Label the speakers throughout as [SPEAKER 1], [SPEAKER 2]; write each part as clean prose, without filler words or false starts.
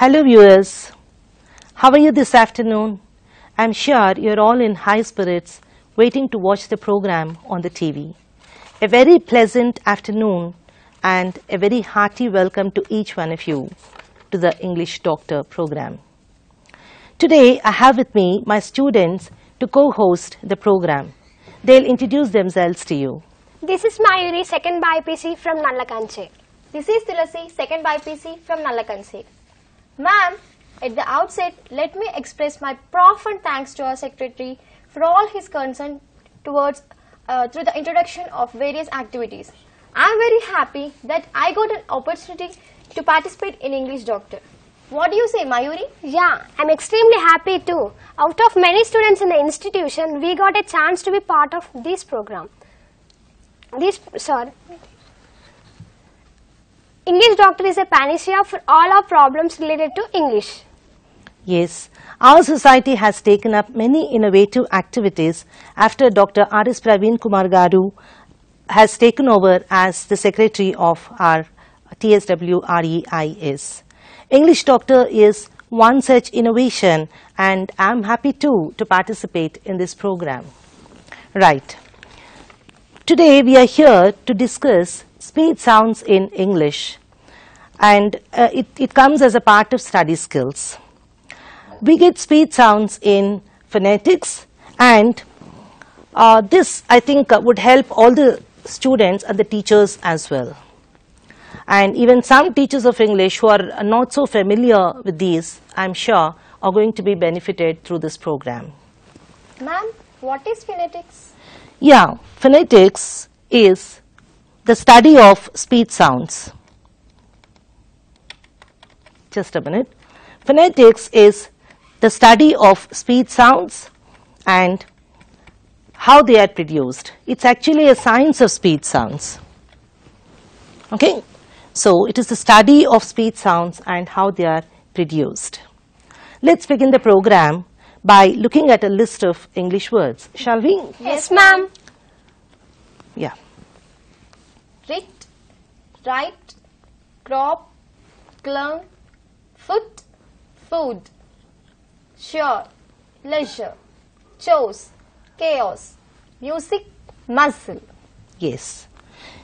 [SPEAKER 1] Hello viewers, how are you this afternoon? I'm sure you're all in high spirits waiting to watch the program on the TV. A very pleasant afternoon and a very hearty welcome to each one of you to the English Doctor program. Today I have with me my students to co-host the program. They'll introduce themselves to you.
[SPEAKER 2] This is Mayuri, 2nd BPC from Nagalaxmi.
[SPEAKER 3] This is Tulasi, 2nd BPC from Nagalaxmi. Ma'am, at the outset, let me express my profound thanks to our secretary for all his concern towards through the introduction of various activities. I am very happy that I got an opportunity to participate in English Doctor. What do you say, Mayuri?
[SPEAKER 2] Yeah, I'm extremely happy too. Out of many students in the institution, we got a chance to be part of this program. English Doctor is a panacea for all our problems related to English.
[SPEAKER 1] Yes, our society has taken up many innovative activities after Dr. R.S. Praveen Kumar Garu has taken over as the secretary of our TSWREIS. English Doctor is one such innovation, and I'm happy too to participate in this program. Right. Today we are here to discuss speech sounds in English, and it comes as a part of study skills. We get speech sounds in phonetics, and this I think would help all the students and the teachers as well. And even some teachers of English who are not so familiar with these, I'm sure, are going to be benefited through this program.
[SPEAKER 3] Ma'am, what is phonetics?
[SPEAKER 1] Yeah, phonetics is the study of speech sounds. Just a minute. Phonetics is the study of speech sounds and how they are produced. It's actually a science of speech sounds. Okay, so it is the study of speech sounds and how they are produced. Let's begin the program by looking at a list of English words. Shall we?
[SPEAKER 2] Yes, ma'am.
[SPEAKER 1] Yeah.
[SPEAKER 3] Writ, write, crop, clung, foot, food, sure, leisure, chose, chaos, music, muscle.
[SPEAKER 1] Yes.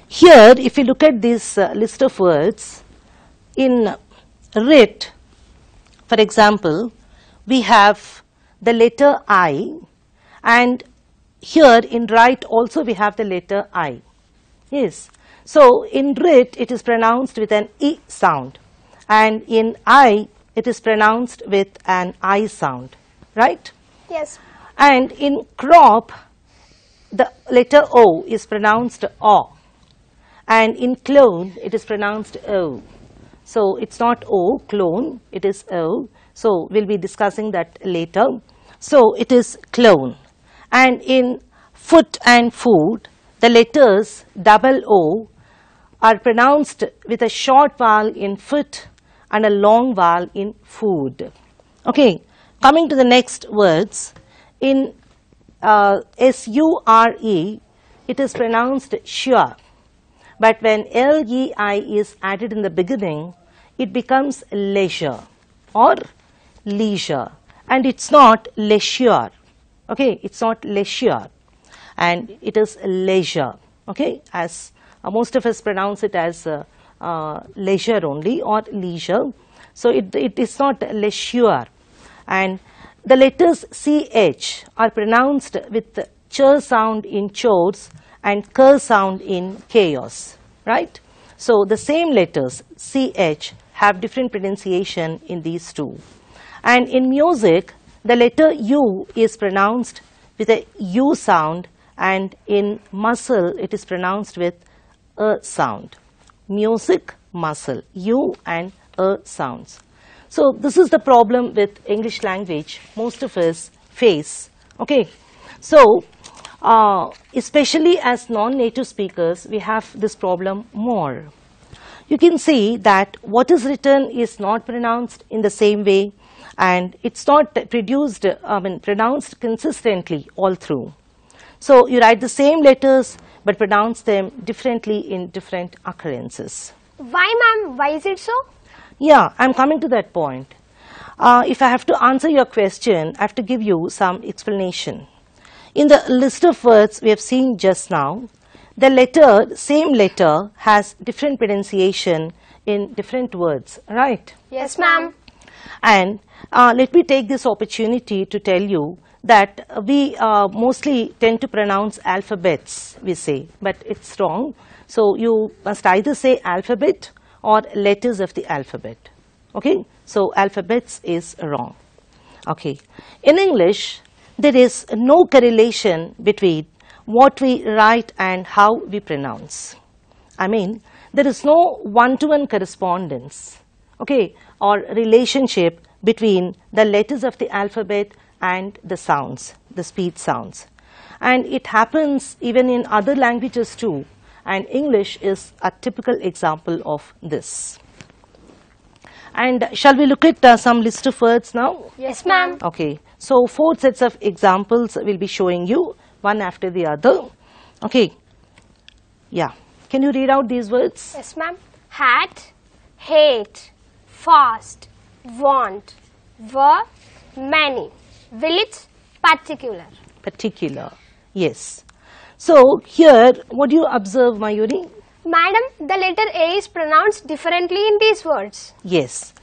[SPEAKER 1] Here, if you look at this list of words, in writ, for example, we have the letter I, and here in write also we have the letter I. Yes. So in writ it is pronounced with an E sound, and in I it is pronounced with an I sound, right?
[SPEAKER 2] Yes.
[SPEAKER 1] And in crop the letter O is pronounced O, and in clone it is pronounced O. So it's not O, clone, it is O. So we'll be discussing that later. So it is clone. And in foot and food, the letters double O are pronounced with a short vowel in foot and a long vowel in food. Okay, coming to the next words, in S-U-R-E, it is pronounced sure. But when L-E-I is added in the beginning, it becomes leisure or leisure, and it's not leisure. Okay, it's not leisure, and it is leisure. Okay, as most of us pronounce it as leisure only or leisure. So it is not leisure, and the letters CH are pronounced with ch sound in chores and k sound in chaos, right? So the same letters CH have different pronunciation in these two. And in music, the letter U is pronounced with a U sound, and in muscle it is pronounced with a sound. Music, muscle, U and a sounds. So this is the problem with English language most of us face. Okay, so especially as non-native speakers, we have this problem more. You can see that what is written is not pronounced in the same way, and it's not pronounced consistently all through. So you write the same letters but pronounce them differently in different occurrences.
[SPEAKER 2] Why, ma'am? Why is it so?
[SPEAKER 1] Yeah, I'm coming to that point. If I have to answer your question, I have to give you some explanation. In the list of words we have seen just now, the same letter has different pronunciation in different words, right?
[SPEAKER 2] Yes, ma'am.
[SPEAKER 1] And let me take this opportunity to tell you that we mostly tend to pronounce alphabets, we say, but it's wrong. So you must either say alphabet or letters of the alphabet. Okay, so alphabets is wrong. Okay, in English, there is no correlation between what we write and how we pronounce. I mean, there is no one-to-one correspondence, okay, or relationship between the letters of the alphabet and the sounds, the speech sounds. And it happens even in other languages too, and English is a typical example of this. And shall we look at some list of words now?
[SPEAKER 2] Yes, ma'am.
[SPEAKER 1] Okay, so 4 sets of examples will be showing you, one after the other. Okay, yeah. Can you read out these words?
[SPEAKER 2] Yes, ma'am. Hat, hate, fast, want, were, many, village, particular.
[SPEAKER 1] Particular, yes. So here, what do you observe, Mayuri?
[SPEAKER 2] Madam, the letter A is pronounced differently in these words.
[SPEAKER 1] Yes.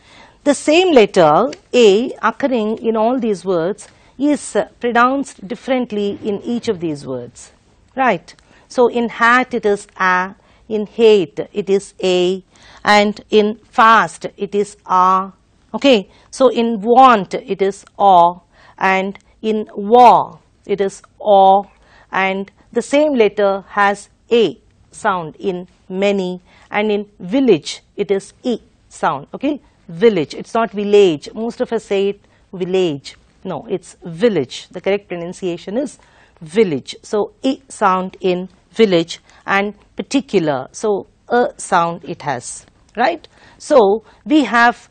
[SPEAKER 1] The same letter A occurring in all these words is pronounced differently in each of these words. Right. So in hat it is A, in hate it is A, and in fast it is A. Okay. So in want it is O, and in war it is O, and the same letter has A sound in many, and in village it is E sound. Okay, village, it's not village. Most of us say it village. No, it's village. The correct pronunciation is village. So E sound in village, and particular, so a sound it has, right? So we have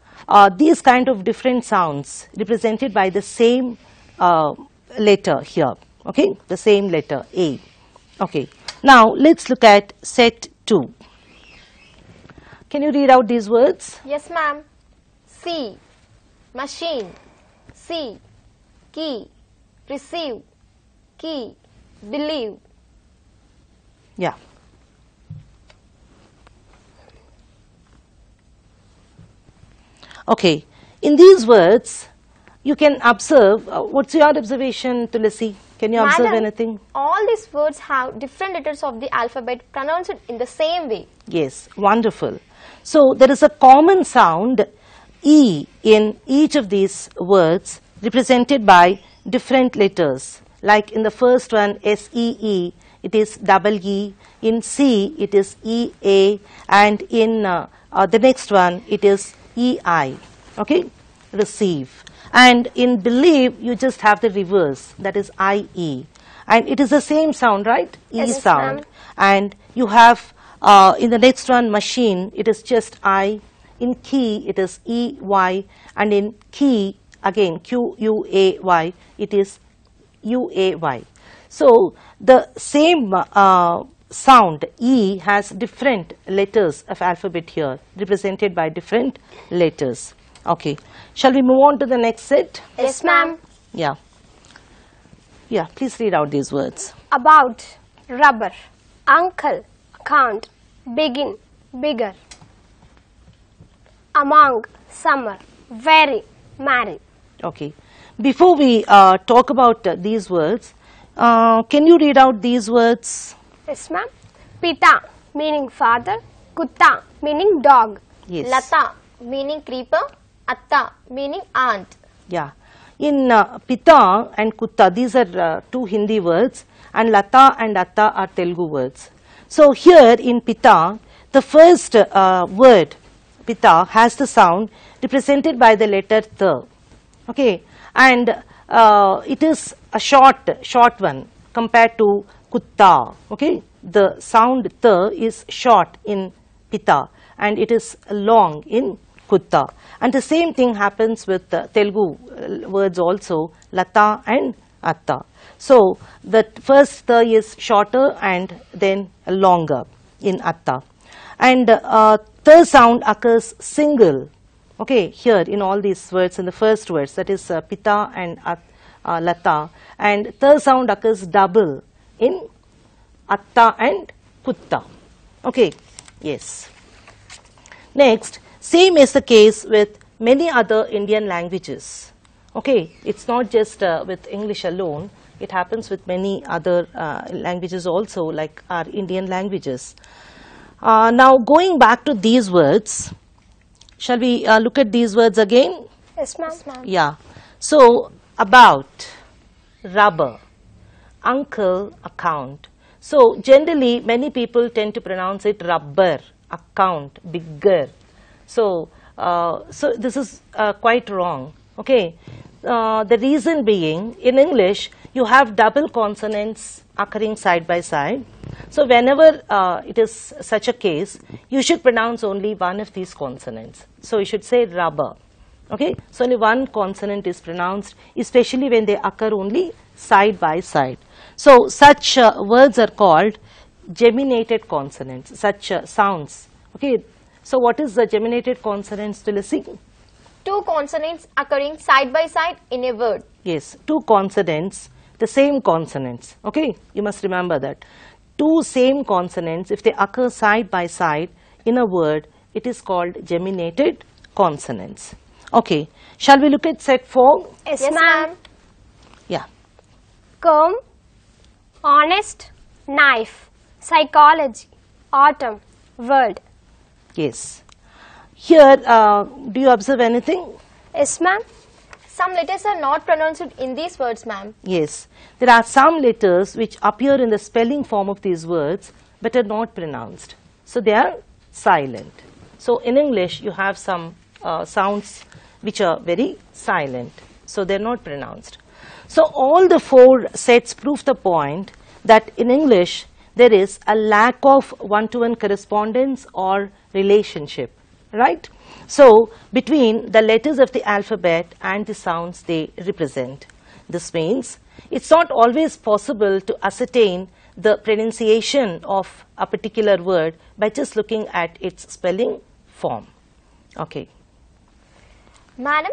[SPEAKER 1] these kind of different sounds represented by the same letter here. Okay, the same letter A. Okay, now let's look at set 2. Can you read out these words?
[SPEAKER 3] Yes, ma'am. See, machine, see, key, receive, key, believe.
[SPEAKER 1] Yeah. Okay, in these words, you can observe, what's your observation, Tulasi? Can you observe
[SPEAKER 3] Madam,
[SPEAKER 1] anything?
[SPEAKER 3] all these words have different letters of the alphabet pronounced in the same way.
[SPEAKER 1] Yes, wonderful. So there is a common sound E in each of these words represented by different letters. Like in the first one, S-E-E, it is double E. In C, it is E-A, and in the next one, it is E-I. Okay, receive. And in believe, you just have the reverse, that is I-E. And it is the same sound, right? E
[SPEAKER 2] Yes,
[SPEAKER 1] sound.
[SPEAKER 2] ma'am.
[SPEAKER 1] And you have in the next one, machine, it is just I. In key, it is E-Y. And in key, again, Q-U-A-Y, it is U-A-Y. So the same sound E has different letters of alphabet here, represented by different letters. Okay. Shall we move on to the next set?
[SPEAKER 2] Yes, ma'am.
[SPEAKER 1] Yeah. Yeah, please read out these words.
[SPEAKER 2] About, rubber, uncle, account, begin, bigger. Among, summer, very, marry.
[SPEAKER 1] Okay. Before we talk about these words, can you read out these words?
[SPEAKER 2] Yes, ma'am. Pita, meaning father. Kutta, meaning dog.
[SPEAKER 1] Yes.
[SPEAKER 3] Lata, meaning creeper. Atta, meaning aunt.
[SPEAKER 1] Yeah. In Pita and Kutta, these are two Hindi words, and Lata and Atta are Telugu words. So here in Pita, the first word, Pita, has the sound represented by the letter Th. Okay. And it is a short one compared to Kutta. Okay. The sound Th is short in Pita, and it is long in Kutta. And the same thing happens with Telugu words also, Lata and Atta. So the first Th is shorter and then longer in Atta. And Th sound occurs single Okay, here in all these words, in the first words, that is Pita and Lata, and the sound occurs double in Atta and Putta. Okay, yes. Next, same is the case with many other Indian languages. Okay, it's not just with English alone, it happens with many other languages also, like our Indian languages. Now going back to these words, shall we look at these words again?
[SPEAKER 2] Yes, ma'am.
[SPEAKER 1] Yeah. So, about, rubber, uncle, account. So, generally many people tend to pronounce it rubber, account, bigger. So, so this is quite wrong. Okay. The reason being, in English, you have double consonants occurring side by side. So, whenever it is such a case, you should pronounce only one of these consonants. So, you should say rubber. Okay. So, only one consonant is pronounced, especially when they occur only side by side. So, such words are called geminated consonants, such sounds. Okay. So, what is the geminated consonants, Tulasi?
[SPEAKER 3] Two consonants occurring side by side in a word.
[SPEAKER 1] Yes, two consonants, the same consonants. Okay, you must remember that. Two same consonants, if they occur side by side in a word, it is called geminated consonants. Okay, shall we look at set 4?
[SPEAKER 2] Yes,
[SPEAKER 3] Yes,
[SPEAKER 2] ma'am.
[SPEAKER 3] ma'am.
[SPEAKER 1] Yeah.
[SPEAKER 2] Comb, honest, knife, psychology, autumn, world.
[SPEAKER 1] Yes. Here, do you observe anything?
[SPEAKER 2] Yes, ma'am.
[SPEAKER 3] Some letters are not pronounced in these words, ma'am.
[SPEAKER 1] Yes. There are some letters which appear in the spelling form of these words but are not pronounced. So, they are silent. So, in English, you have some sounds which are very silent. So, they are not pronounced. So, all the 4 sets prove the point that in English, there is a lack of one-to-one correspondence or relationship, right? So, between the letters of the alphabet and the sounds they represent. This means it's not always possible to ascertain the pronunciation of a particular word by just looking at its spelling form. Okay.
[SPEAKER 3] Madam,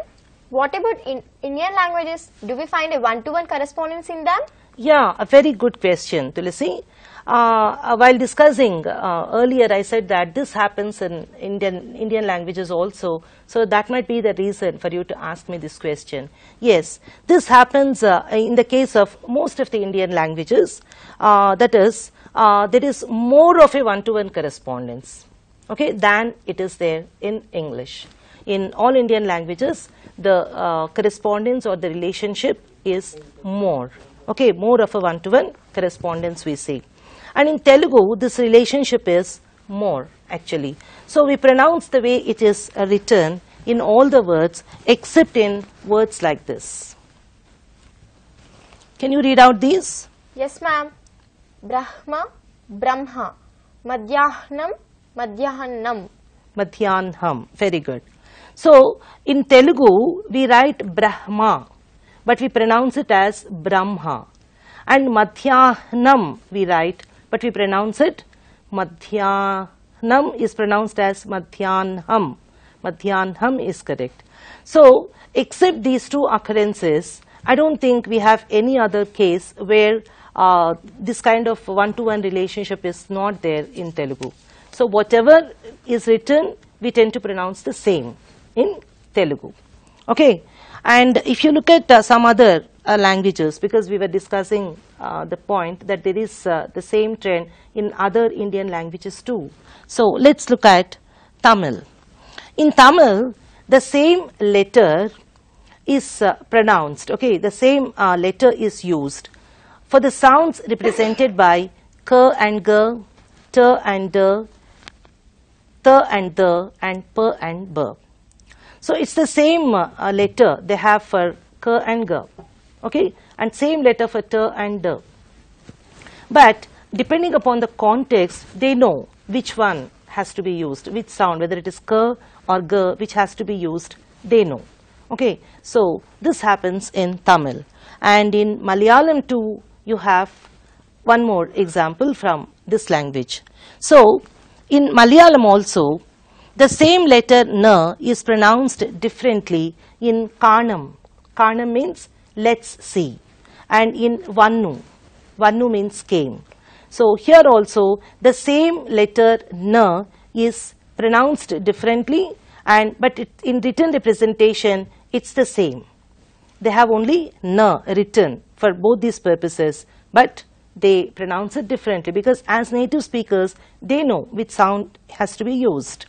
[SPEAKER 3] what about in Indian languages? Do we find a one-to-one correspondence in them?
[SPEAKER 1] Yeah, a very good question, Tulasi. While discussing earlier, I said that this happens in Indian languages also. So that might be the reason for you to ask me this question. Yes, this happens in the case of most of the Indian languages. That is, there is more of a one-to-one correspondence, okay, than it is there in English. In all Indian languages, the correspondence or the relationship is more. Okay, more of a one-to-one correspondence we see. And in Telugu, this relationship is more actually. So, we pronounce the way it is written in all the words except in words like this. Can you read out these?
[SPEAKER 3] Yes, ma'am. Brahma, Brahma. Madhyahnam, Madhyahannam.
[SPEAKER 1] Madhyanham. Very good. So, in Telugu, we write Brahma, but we pronounce it as Brahma. And Madhyahnam we write, but we pronounce it Madhyanam is pronounced as Madhyanham. Madhyanham is correct. So, except these two occurrences, I don't think we have any other case where this kind of one-to-one relationship is not there in Telugu. So, whatever is written, we tend to pronounce the same in Telugu. Okay. And if you look at some other languages, because we were discussing the point that there is the same trend in other Indian languages too. So, let's look at Tamil. In Tamil, the same letter is pronounced, okay, the same letter is used for the sounds represented by k and g, t and d, th and the, and p and b. So, it is the same letter they have for k and g, okay, and same letter for t and d. But depending upon the context, they know which one has to be used, which sound, whether it is k or g, which has to be used, they know. Okay. So, this happens in Tamil. And in Malayalam too, you have one more example from this language. So, in Malayalam also, the same letter N is pronounced differently in Karnam. Karnam means let's see, and in Vannu. Vannu means came. So here also the same letter N is pronounced differently, but in written representation it's the same. They have only N written for both these purposes, but they pronounce it differently because as native speakers they know which sound has to be used.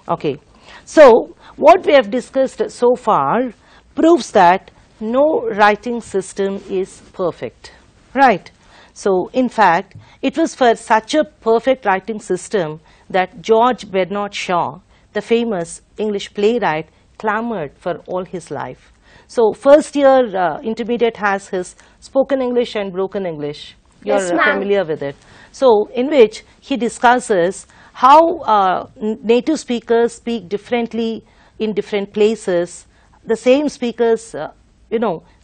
[SPEAKER 1] Okay. So what we have discussed so far proves that no writing system is perfect, right? So in fact it was for such a perfect writing system that George Bernard Shaw, the famous English playwright, clamored for all his life. So first year intermediate has his spoken English and broken English. You are familiar with it. So in which he discusses how native speakers speak differently in different places. The same speakers,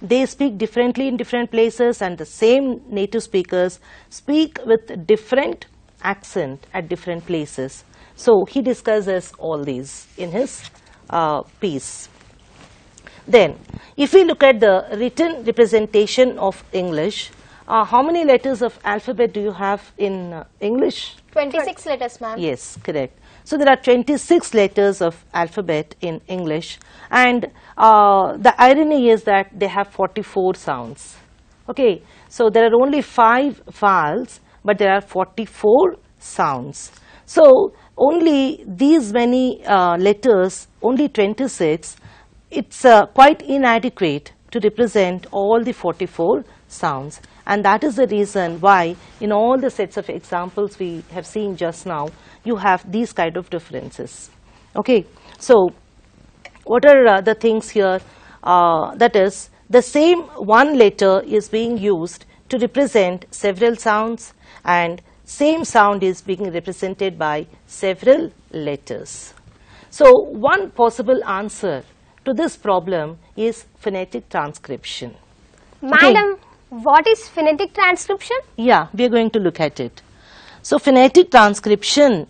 [SPEAKER 1] they speak differently in different places, and the same native speakers speak with different accent at different places. So he discusses all these in his piece. Then, if we look at the written representation of English, how many letters of alphabet do you have in English?
[SPEAKER 3] 26 letters, ma'am.
[SPEAKER 1] Yes, correct. So there are 26 letters of alphabet in English, and the irony is that they have 44 sounds. Okay, so there are only 5 vowels, but there are 44 sounds. So only these many letters, only 26, it's quite inadequate to represent all the 44 sounds, and that is the reason why in all the sets of examples we have seen just now, you have these kind of differences. Okay, so what are the things here? That is, the same one letter is being used to represent several sounds, and same sound is being represented by several letters. So one possible answer to this problem is phonetic transcription.
[SPEAKER 2] Madam, what is phonetic transcription?
[SPEAKER 1] Yeah, we are going to look at it. So phonetic transcription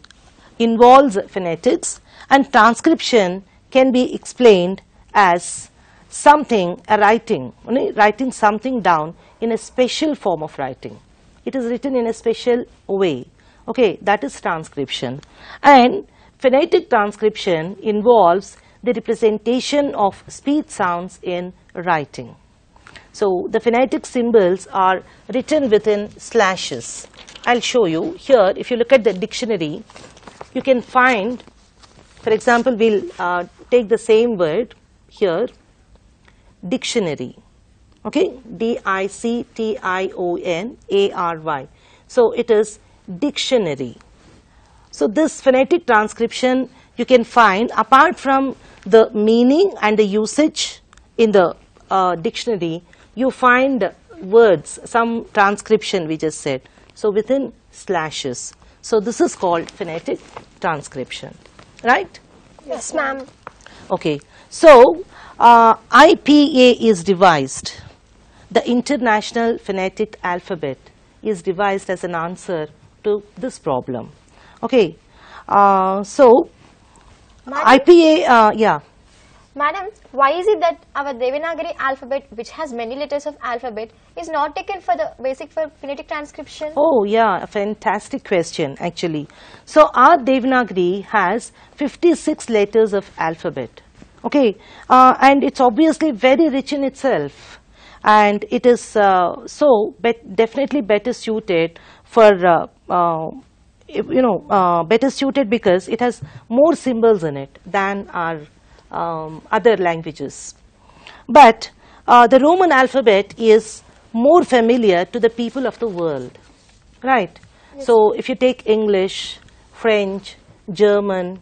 [SPEAKER 1] involves phonetics, and transcription can be explained as something, a writing something down in a special form of writing. It is written in a special way. Okay, that is transcription. And phonetic transcription involves the representation of speech sounds in writing. So the phonetic symbols are written within slashes. I'll show you here. If you look at the dictionary, you can find, for example, we'll take the same word here, dictionary. Okay, dictionary. So it is dictionary. So this phonetic transcription you can find apart from the meaning and the usage in the dictionary, you find words, some transcription we just said, so within slashes. So this is called phonetic transcription, right?
[SPEAKER 2] Yes, ma'am.
[SPEAKER 1] Okay, so IPA is devised. The International Phonetic Alphabet is devised as an answer to this problem. Okay, so
[SPEAKER 3] Madam?
[SPEAKER 1] IPA, yeah.
[SPEAKER 3] Madam, why is it that our Devanagari alphabet, which has many letters of alphabet, is not taken for the basic for phonetic transcription?
[SPEAKER 1] Oh yeah, a fantastic question actually. So our Devanagari has 56 letters of alphabet. Okay, and it's obviously very rich in itself, and it is definitely better suited for better suited because it has more symbols in it than our other languages. But the Roman alphabet is more familiar to the people of the world, right? Yes. So if you take English, French, German,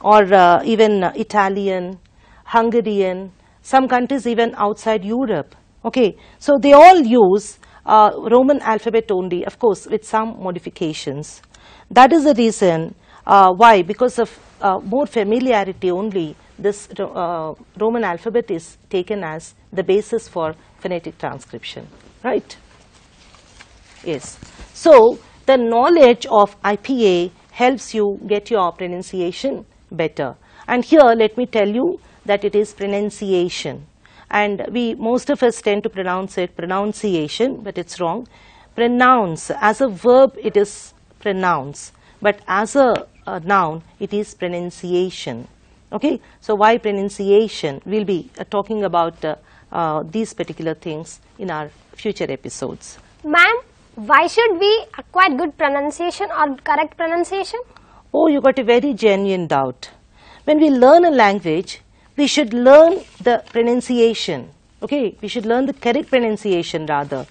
[SPEAKER 1] or even Italian, Hungarian, some countries even outside Europe, okay, so they all use Roman alphabet only, of course with some modifications. That is the reason why, because of more familiarity only, this Roman alphabet is taken as the basis for phonetic transcription, right? Yes. So the knowledge of IPA helps you get your pronunciation better. And here let me tell you that it is pronunciation. And most of us tend to pronounce it pronunciation, but it's wrong. Pronounce, as a verb it is pronounce, but as a noun it is pronunciation. Okay, so why pronunciation? We'll be talking about these particular things in our future episodes.
[SPEAKER 2] Ma'am, why should we acquire good pronunciation or correct pronunciation?
[SPEAKER 1] Oh, you got a very genuine doubt. When we learn a language, we should learn the pronunciation. Okay, we should learn the correct pronunciation rather,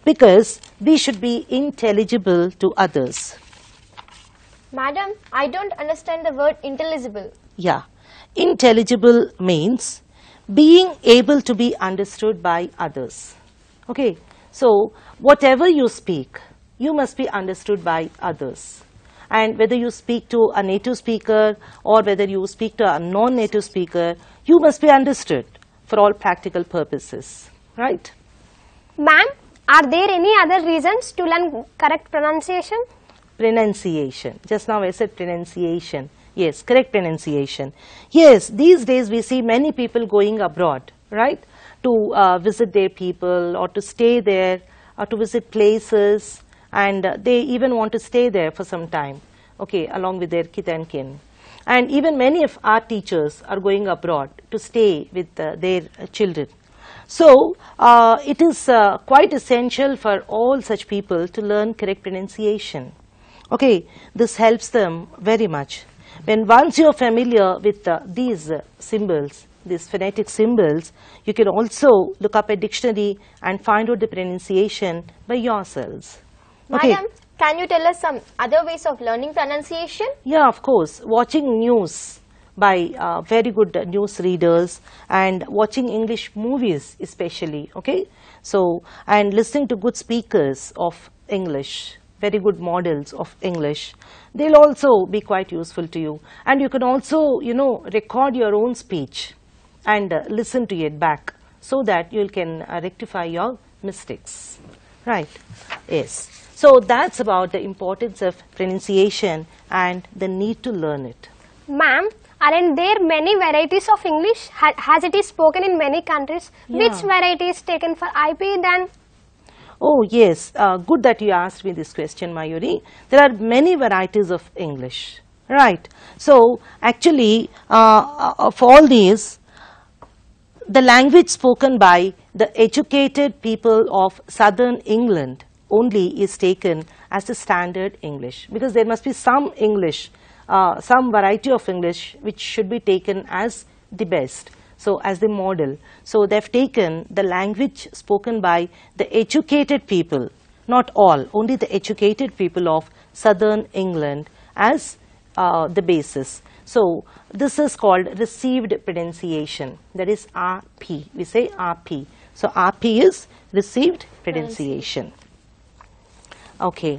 [SPEAKER 1] because we should be intelligible to others.
[SPEAKER 3] Madam, I don't understand the word intelligible.
[SPEAKER 1] Yeah, intelligible means being able to be understood by others. Okay, so whatever you speak, you must be understood by others. And whether you speak to a native speaker or whether you speak to a non-native speaker, you must be understood for all practical purposes, right?
[SPEAKER 2] Ma'am, are there any other reasons to learn correct pronunciation?
[SPEAKER 1] Pronunciation. Just now I said pronunciation. Yes, correct pronunciation. Yes, these days we see many people going abroad, right? To visit their people or to stay there or to visit places, and they even want to stay there for some time, okay, along with their kith and kin. And even many of our teachers are going abroad to stay with their children. So it is quite essential for all such people to learn correct pronunciation. Okay, this helps them very much. When once you are familiar with these symbols, these phonetic symbols, you can also look up a dictionary and find out the pronunciation by yourselves. Okay.
[SPEAKER 3] Madam, can you tell us some other ways of learning pronunciation?
[SPEAKER 1] Yeah, of course. Watching news by very good news readers, and watching English movies especially, okay? So, and listening to good speakers of English, very good models of English, they'll also be quite useful to you. And you can also, you know, record your own speech and listen to it back so that you can rectify your mistakes, right? Yes. So that's about the importance of pronunciation and the need to learn it.
[SPEAKER 2] Ma'am, aren't there many varieties of English as it is spoken in many countries?
[SPEAKER 1] Yeah.
[SPEAKER 2] Which variety is taken for IP then?
[SPEAKER 1] Oh yes, good that you asked me this question, Mayuri. There are many varieties of English, right? So actually, of all these, the language spoken by the educated people of southern England only is taken as the standard English, because there must be some English, some variety of English which should be taken as the best, so as the model. So they have taken the language spoken by the educated people, not all, only the educated people of southern England as the basis. So this is called received pronunciation, that is RP. We say RP. So RP is received pronunciation. Okay.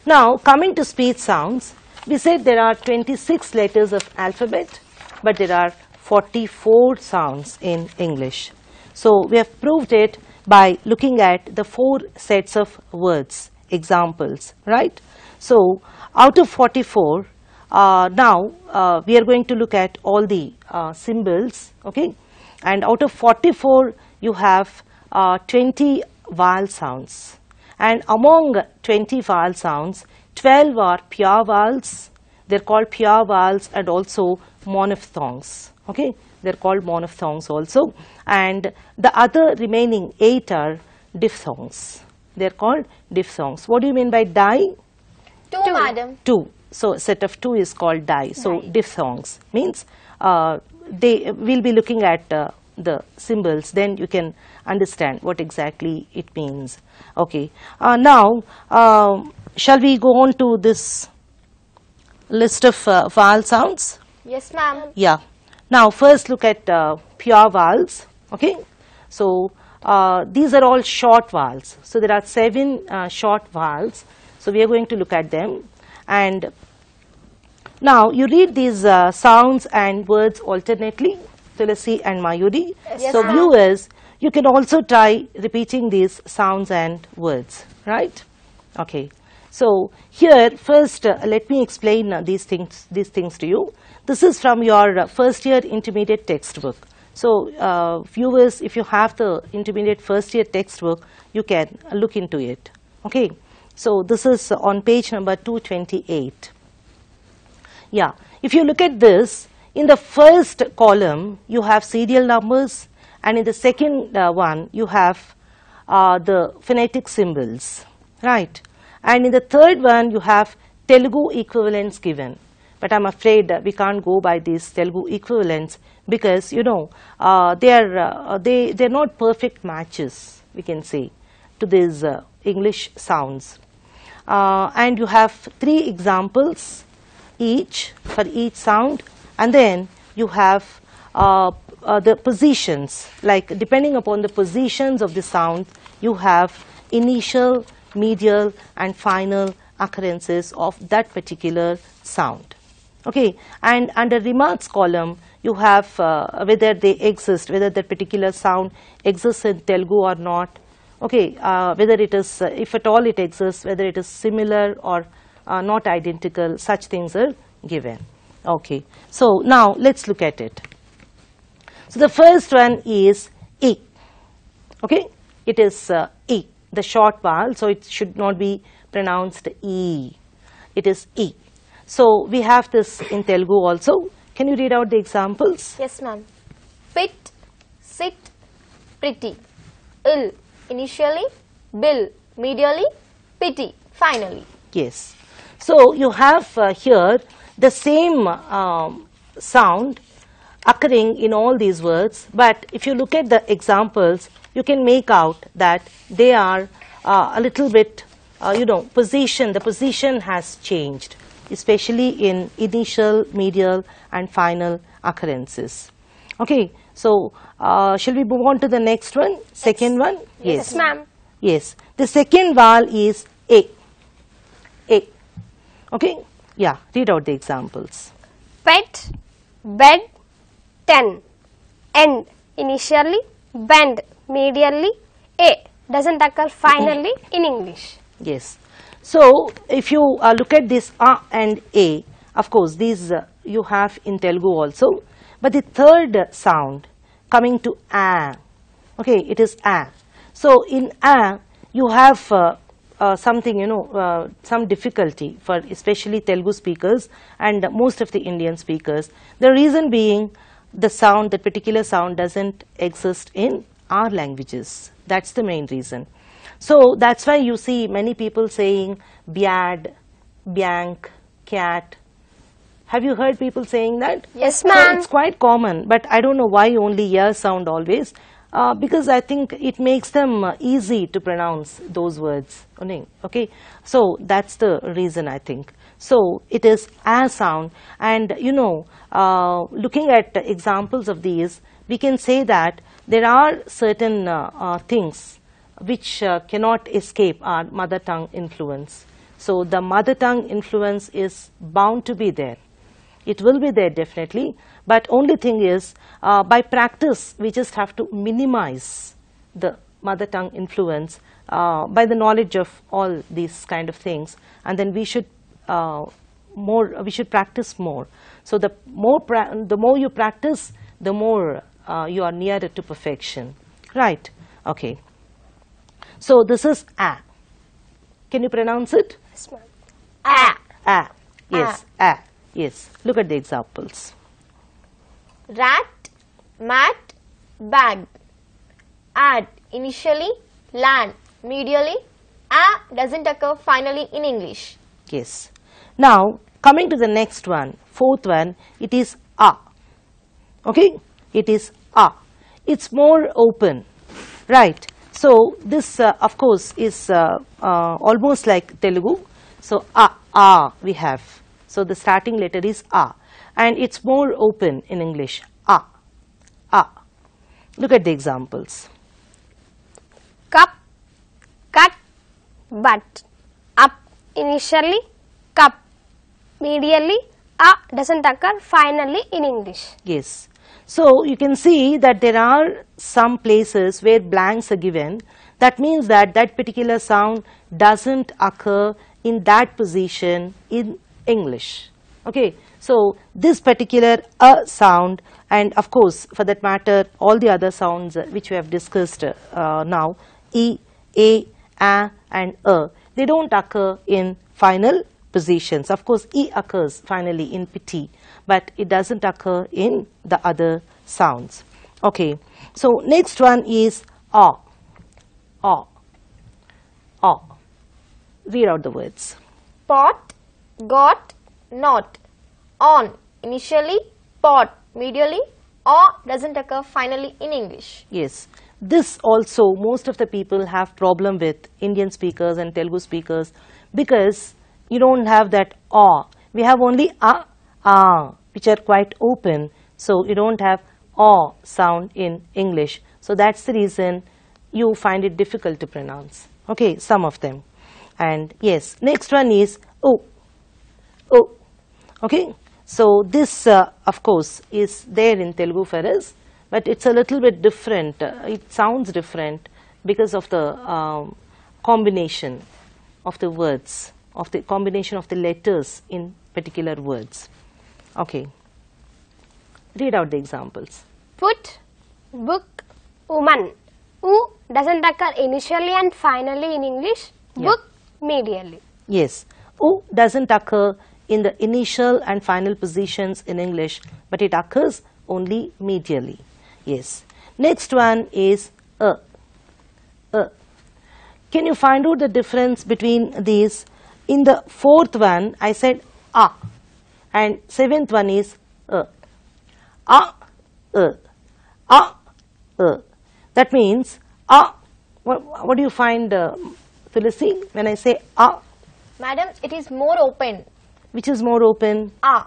[SPEAKER 1] Now coming to speech sounds, we said there are 26 letters of alphabet, but there are 44 sounds in English. So we have proved it by looking at the 4 sets of words, examples, right? So out of 44, now we are going to look at all the symbols, okay? And out of 44, you have 20 vowel sounds. And among 20 vowel sounds, 12 are pure vowels. They're called pure vowels, and also monophthongs. Okay, they're called monophthongs also. And the other remaining 8 are diphthongs. They're called diphthongs. What do you mean by die?
[SPEAKER 3] 2, madam.
[SPEAKER 1] 2. So a set of 2 is called die. So diphthongs means we'll be looking at the symbols, then you can understand what exactly it means. Okay. Now, shall we go on to this list of vowel sounds?
[SPEAKER 3] Yes, ma'am.
[SPEAKER 1] Yeah. Now, first look at pure vowels. Okay. So, these are all short vowels. So, there are 7 short vowels. So, we are going to look at them. And now, you read these sounds and words alternately, Tulasi and Mayuri.
[SPEAKER 3] Yes,
[SPEAKER 1] so,
[SPEAKER 3] ma'am.
[SPEAKER 1] viewers, you can also try repeating these sounds and words, right? Okay. So here first let me explain these things to you. This is from your first year intermediate textbook. So viewers, if you have the intermediate first year textbook, you can look into it. Okay. So this is on page number 228. Yeah. If you look at this, in the first column you have serial numbers, and in the second one you have the phonetic symbols, right? And in the third one you have Telugu equivalents given. But I'm afraid we can't go by these Telugu equivalents because, you know, they're not perfect matches, we can say, to these English sounds. And you have 3 examples each for each sound, and then you have the positions, like depending upon the positions of the sound, you have initial, medial and final occurrences of that particular sound. Okay. And under remarks column you have whether they exist, whether that particular sound exists in Telugu or not. Okay. Whether it is, if at all it exists, whether it is similar or not identical, such things are given. Okay. So now let's look at it. So the first one is E. Okay. It is E, the short vowel, so it should not be pronounced E. It is E. So we have this in Telugu also. Can you read out the examples?
[SPEAKER 3] Yes, ma'am. Pit, sit, pretty. Ill, initially. Bill, medially. Pity, finally.
[SPEAKER 1] Yes. So you have here the same sound occurring in all these words, but if you look at the examples, you can make out that they are a little bit, you know, the position has changed, especially in initial, medial and final occurrences. Okay. So shall we move on to the next one? Second one?
[SPEAKER 2] Yes, ma'am.
[SPEAKER 1] Yes. The second vowel is A. A. Okay. Yeah. Read out the examples.
[SPEAKER 2] Pet, bed, 10. End, initially. Bend, medially. A doesn't occur finally in English.
[SPEAKER 1] Yes. So if you look at this and A, of course these you have in Telugu also, but the third sound coming to A, okay, it is A. So in A you have something, you know, some difficulty for especially Telugu speakers and most of the Indian speakers. The reason being the sound, that particular sound doesn't exist in our languages. That's the main reason. So that's why you see many people saying biad, biank, cat. Have you heard people saying that?
[SPEAKER 2] Yes,
[SPEAKER 1] So
[SPEAKER 2] ma'am.
[SPEAKER 1] it's quite common, but I don't know why only ear sound always. Because I think it makes them easy to pronounce those words. Okay, so that's the reason I think. So it is A sound, and you know, looking at examples of these, we can say that there are certain things which cannot escape our mother tongue influence. So the mother tongue influence is bound to be there. It will be there definitely, but only thing is by practice we just have to minimize the mother tongue influence by the knowledge of all these kind of things, and then we should practice more. So the more you practice, the more you are nearer to perfection, right? Okay. So this is A. Can you pronounce it?
[SPEAKER 2] Yes, ma'am.
[SPEAKER 3] A.
[SPEAKER 1] A. Yes. A. Yes. Look at the examples.
[SPEAKER 3] Rat, mat, bag. Add, initially. Land, medially. A doesn't occur finally in English.
[SPEAKER 1] Yes. Now coming to the next one, fourth one, it is A. Okay, it is A. It's more open, right? So this of course is almost like Telugu. So A we have. So the starting letter is A, and it's more open in English. A. Look at the examples.
[SPEAKER 2] Cup, cut, but. Up, initially. Cup, medially. A doesn't occur finally in English.
[SPEAKER 1] Yes. So you can see that there are some places where blanks are given. That means that that particular sound doesn't occur in that position in English. Okay, so this particular a sound, and of course for that matter all the other sounds which we have discussed now, e, a, and they don't occur in final positions. Of course e occurs finally in pt, but it doesn't occur in the other sounds. Okay, so next one is a. Read out the words.
[SPEAKER 3] Pot, got, not. On, initially, pot, medially, or doesn't occur finally in English.
[SPEAKER 1] Yes, this also most of the people have problem with, Indian speakers and Telugu speakers, because you don't have that a. We have only a, which are quite open, so you don't have a sound in English. So that's the reason you find it difficult to pronounce. Okay, some of them. And yes, next one is o. Okay, so this of course is there in Telugu for us, but it's a little bit different. It sounds different because of the combination of the words, of the combination of the letters in particular words. Okay, read out the examples.
[SPEAKER 2] Put, book, woman. U doesn't occur initially and finally in English.
[SPEAKER 1] Yeah.
[SPEAKER 2] Book, medially.
[SPEAKER 1] Yes, u doesn't occur in the initial and final positions in English, but it occurs only medially. Yes. Next one is a. Can you find out the difference between these? In the fourth one, I said a, and seventh one is a. That means a. What do you find, Tulasi, when I say a?
[SPEAKER 3] Madam, it is more open.
[SPEAKER 1] Which is more open?
[SPEAKER 3] A.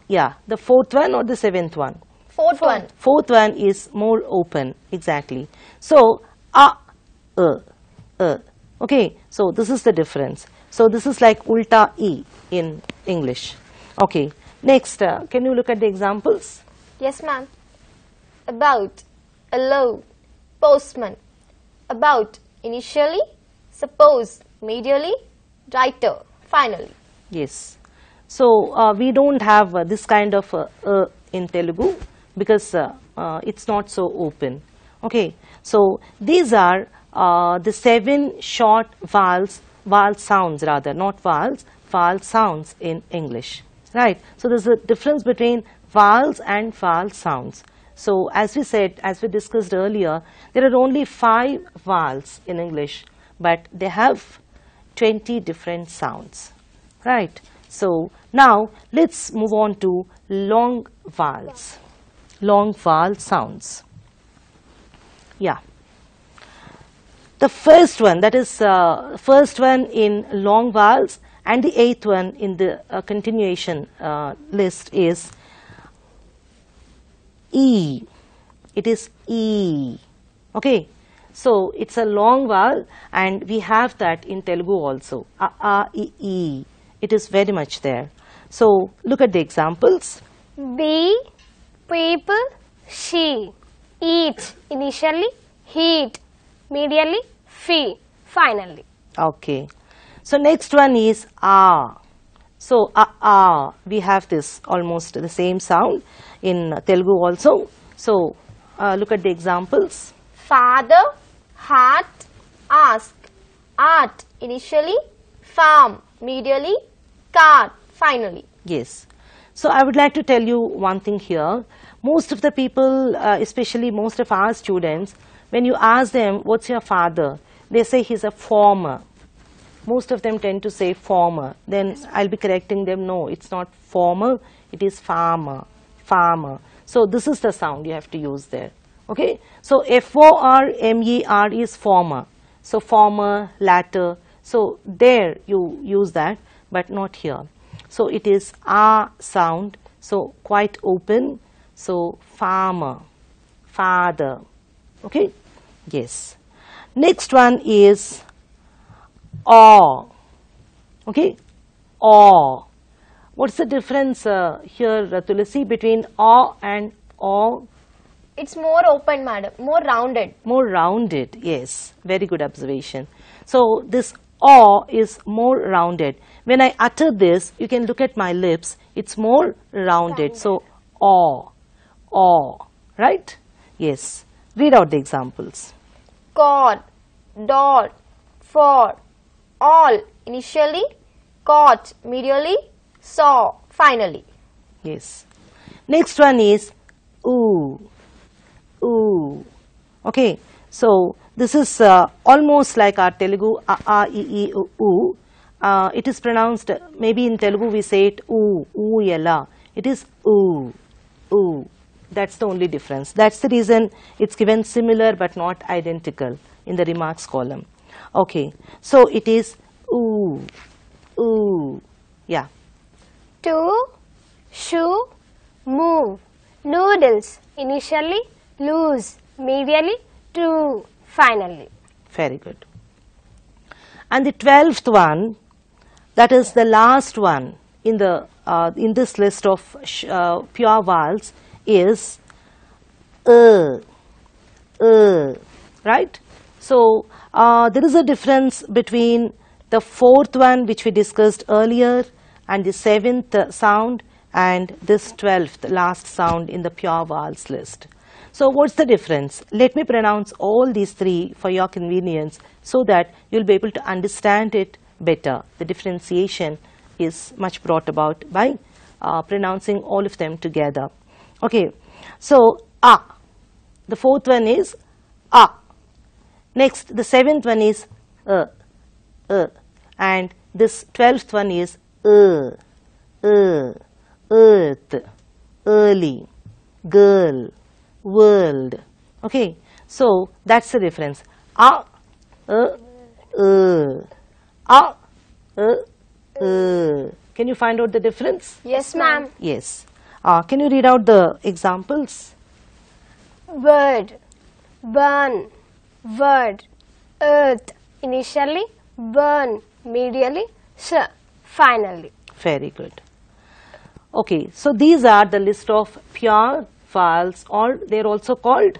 [SPEAKER 1] Yeah. The fourth one or the seventh one?
[SPEAKER 3] Fourth one.
[SPEAKER 1] Fourth one is more open, exactly. So, okay, so this is the difference. So, this is like ulta E in English. Okay, next, can you look at the examples?
[SPEAKER 3] Yes, ma'am. About, allow, postman. About, initially, suppose, medially, writer, finally.
[SPEAKER 1] Yes. So, we don't have this kind of in Telugu because it's not so open. Okay. So, these are the 7 short vowels, vowel sounds rather, not vowels, vowel sounds in English. Right. So, there is a difference between vowels and vowel sounds. So, as we said, as we discussed earlier, there are only 5 vowels in English, but they have 20 different sounds. Right. So, now let's move on to long vowels, long vowel sounds. Yeah. The first one, that is first one in long vowels and the 8th one in the continuation list is E. It is E. Okay. So, it's a long vowel and we have that in Telugu also. E. It is very much there. So, look at the examples.
[SPEAKER 2] Be, people, she. Eat, initially, heat, medially, fee, finally.
[SPEAKER 1] Okay. So, next one is a. So, we have this almost the same sound in Telugu also. So, look at the examples.
[SPEAKER 3] Father, heart, ask, art, initially, farm, medially, card, finally.
[SPEAKER 1] Yes. So, I would like to tell you one thing here. Most of the people, especially most of our students, when you ask them, what's your father? They say he's a farmer. Most of them tend to say farmer. Then I'll be correcting them, no, it's not farmer, it is farmer, farmer. So, this is the sound you have to use there. Okay. So, F-O-R-M-E-R is farmer. So, farmer, latter. So, there you use that, but not here. So, it is a sound. So, quite open. So, farmer, father. Okay. Yes. Next one is aw. Okay. Aw. What's the difference here, Tulasi, between aw and aw?
[SPEAKER 3] It's more open, madam, more rounded.
[SPEAKER 1] More rounded, yes. Very good observation. So, this aw is more rounded. When I utter this, you can look at my lips, it's more rounded. So, aw, right? Yes. Read out the examples.
[SPEAKER 3] Cord, dot, for, all, initially, caught, medially, saw, finally.
[SPEAKER 1] Yes. Next one is ooh. Okay. So, this is almost like our Telugu e, oo. It is pronounced, maybe in Telugu we say it oo yella. It is oo. That's the only difference. That's the reason it's given similar but not identical in the remarks column. Okay. So, it is ooh. Yeah.
[SPEAKER 2] To, shoe, move. Noodles, initially, lose, medially, to, finally.
[SPEAKER 1] Very good. And the 12th one, that is the last one in the in this list of pure vowels, is right? So there is a difference between the 4th one which we discussed earlier and the 7th sound and this 12th last sound in the pure vowels list. So what's the difference? Let me pronounce all these three for your convenience so that you'll be able to understand it better. The differentiation is much brought about by pronouncing all of them together. Okay, so the 4th one is next the 7th one is and this 12th one is earth, early, girl, world. Okay, so that's the difference. Can you find out the difference?
[SPEAKER 2] Yes, ma'am.
[SPEAKER 1] Yes. Can you read out the examples?
[SPEAKER 2] Word, burn, word, earth, initially, burn, medially, finally.
[SPEAKER 1] Very good. Okay, so these are the list of pure vowels, or they are also called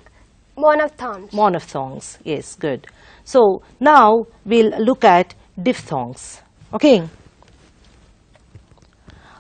[SPEAKER 2] Monophthongs.
[SPEAKER 1] monophthongs. Yes, good. So now we'll look at diphthongs. Okay.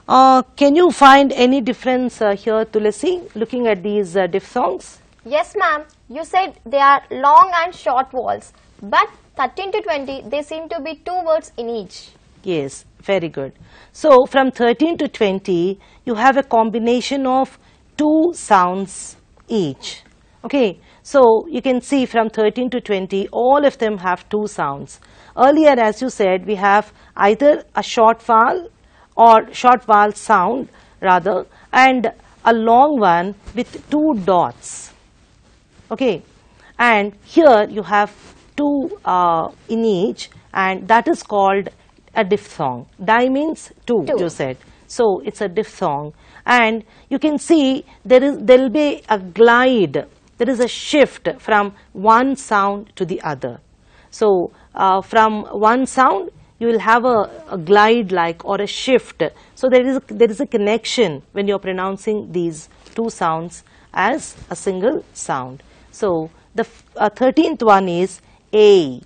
[SPEAKER 1] Can you find any difference here, Tulasi, looking at these diphthongs?
[SPEAKER 3] Yes, ma'am. You said they are long and short vowels, but 13 to 20, they seem to be 2 words in each.
[SPEAKER 1] Yes, very good. So from 13 to 20, you have a combination of 2 sounds each. Okay, so you can see from 13 to 20, all of them have 2 sounds. Earlier, as you said, we have either a short vowel or short vowel sound rather, and a long one with 2 dots. Okay, and here you have 2 in each, and that is called a diphthong. Di means 2, you said. So it's a diphthong, and you can see there will be a glide. There is a shift from one sound to the other. So from one sound you will have a glide like or a shift. So there is a connection when you are pronouncing these 2 sounds as a single sound. So the 13th one is a.